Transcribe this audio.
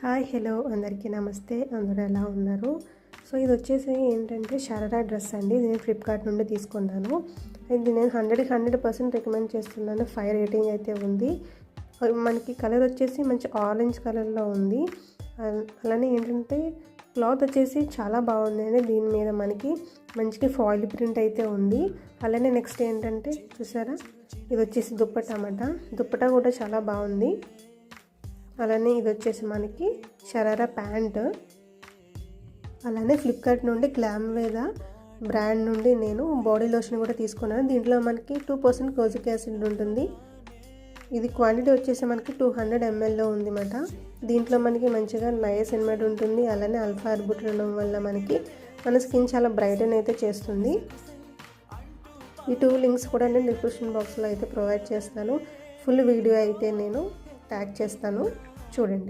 Hi hello అందరికీ నమస్తే. అందరూ ఎలా ఉన్నారు? సో ఇది వచ్చేసి ఏంటంటే షరారా డ్రెస్ అండి. నేను ఫ్లిప్కార్ట్ నుండి తీసుకున్నాను. ఇది నేను 100కి 100% రికమెండ్ చేస్తున్నాను. 5 రేటింగ్ అయితే ఉంది. మనకి కలర్ వచ్చేసి మంచి ఆరెంజ్ కలర్లో ఉంది. అలానే ఏంటంటే క్లాత్ వచ్చేసి చాలా బాగుందండి. దీని మీద మనకి మంచిగా ఫాయిల్ ప్రింట్ అయితే ఉంది. అలానే నెక్స్ట్ ఏంటంటే చూసారా, ఇది వచ్చేసి దుప్పట్టా అన్నమాట. దుప్పట్టా కూడా చాలా బాగుంది. అలానే ఇది వచ్చేసి మనకి షరారా ప్యాంట్. అలానే ఫ్లిప్కార్ట్ నుండి గ్లామ్వేద బ్రాండ్ నుండి నేను బాడీ లోషన్ కూడా తీసుకున్నాను. దీంట్లో మనకి 2% కోజిక్ యాసిడ్ ఉంటుంది. ఇది క్వాంటిటీ వచ్చేసి మనకి 200 mlలో ఉంది అన్నమాట. దీంట్లో మనకి మంచిగా నయాసినమైడ్ ఉంటుంది. అలానే ఆల్ఫా ఆర్బుటిన్ ఉండడం వల్ల మనకి మన స్కిన్ చాలా బ్రైటన్ అయితే చేస్తుంది. ఈ 2 లింక్స్ కూడా నేను డిస్క్రిప్షన్ బాక్స్లో అయితే ప్రొవైడ్ చేస్తాను. ఫుల్ వీడియో అయితే నేను ట్యాగ్ చేస్తాను, చూడండి.